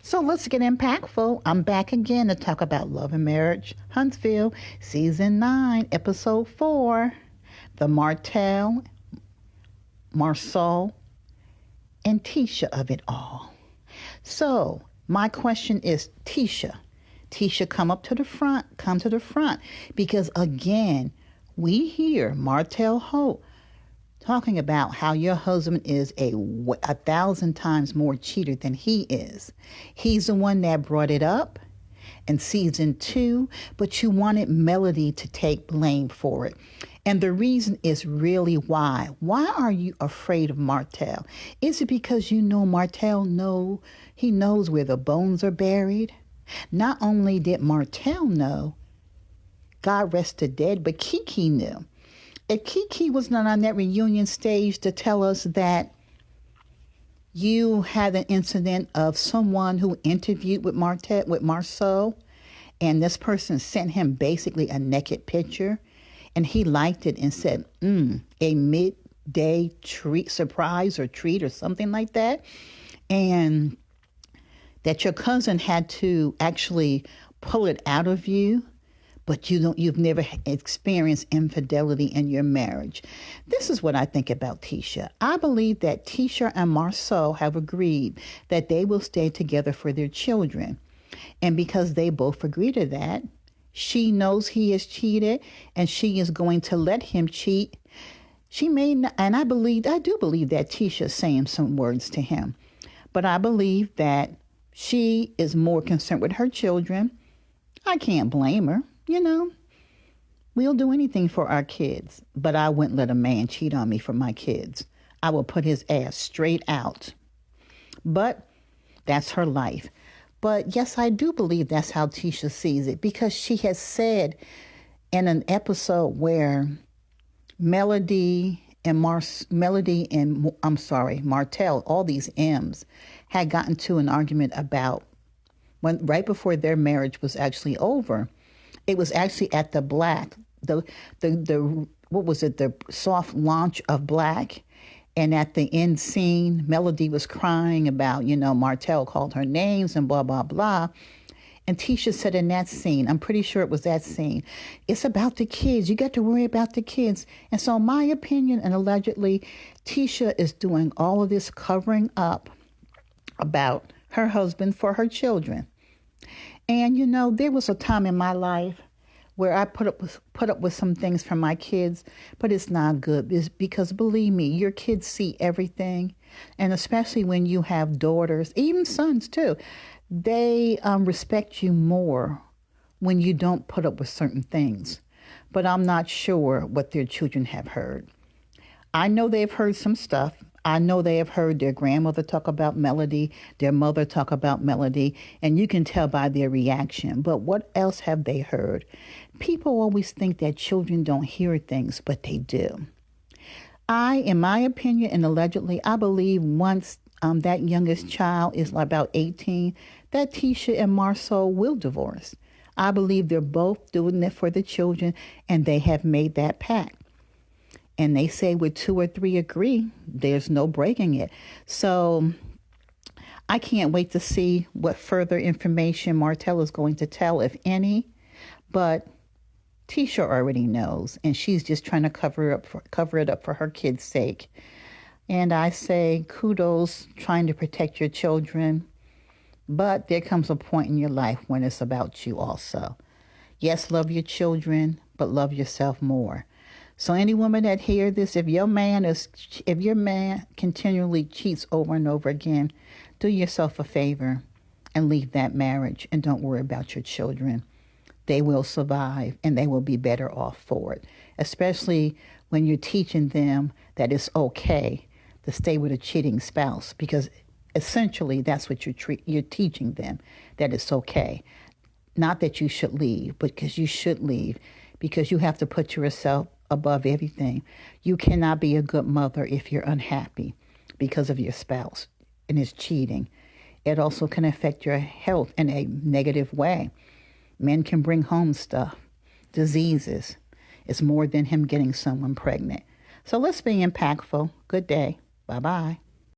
So let's get impactful. I'm back again to talk about Love and Marriage, Huntsville, Season 9, Episode 4, the Martell, Marsue, and Tisha of it all. So my question is, Tisha, come to the front, because again, we hear Martell Holt talking about how your husband is a 1,000 times more cheater than he is. He's the one that brought it up in season 2, but you wanted Melody to take blame for it. And the reason is really why. Why are you afraid of Martell? Is it because you know Martell he knows where the bones are buried? Not only did Martell know, God rest the dead, but Kiki knew. If Kiki was not on that reunion stage to tell us that you had an incident of someone who interviewed with Marsue, and this person sent him basically a naked picture, and he liked it and said, a midday surprise or treat or something like that, and that your cousin had to actually pull it out of you, but you've never experienced infidelity in your marriage. This is what I think about Tisha. I believe that Tisha and Marsue have agreed that they will stay together for their children. And because they both agree to that, she knows he has cheated and she is going to let him cheat. She may not, and I do believe that Tisha is saying some words to him. But I believe that she is more concerned with her children. I can't blame her. We'll do anything for our kids, but I wouldn't let a man cheat on me for my kids. I will put his ass straight out. But that's her life. But yes, I do believe that's how Tisha sees it, because she has said in an episode where Melody and Martell, all these M's, had gotten to an argument about right before their marriage was actually over. It was actually at the Black, the soft launch of Black. And at the end scene, Melody was crying about, Martell called her names and blah, blah, blah. And Tisha said in that scene, I'm pretty sure it was that scene, it's about the kids. You got to worry about the kids. And so in my opinion, and allegedly, Tisha is doing all of this covering up about her husband for her children. And, there was a time in my life where I put up with some things for my kids, but it's not good. It's because, believe me, your kids see everything. And especially when you have daughters, even sons too, they respect you more when you don't put up with certain things. But I'm not sure what their children have heard. I know they've heard some stuff. I know they have heard their grandmother talk about Melody, their mother talk about Melody, and you can tell by their reaction. But what else have they heard? People always think that children don't hear things, but they do. In my opinion, and allegedly, I believe once that youngest child is about 18, that Tisha and Marsue will divorce. I believe they're both doing it for the children, and they have made that pact. And they say where 2 or 3 agree, there's no breaking it. So I can't wait to see what further information Martell is going to tell, if any. But Tisha already knows, and she's just trying to cover it up for her kids' sake. And I say kudos, trying to protect your children. But there comes a point in your life when it's about you also. Yes, love your children, but love yourself more. So any woman that hears this, if your man continually cheats over and over again, do yourself a favor and leave that marriage and don't worry about your children. They will survive and they will be better off for it, especially when you're teaching them that it's okay to stay with a cheating spouse, because essentially that's what you're teaching them, that it's okay. Not that you should leave, but because you should leave, because you have to put yourself above everything. You cannot be a good mother if you're unhappy because of your spouse and his cheating. It also can affect your health in a negative way. Men can bring home stuff, diseases. It's more than him getting someone pregnant. So let's be impactful. Good day. Bye-bye.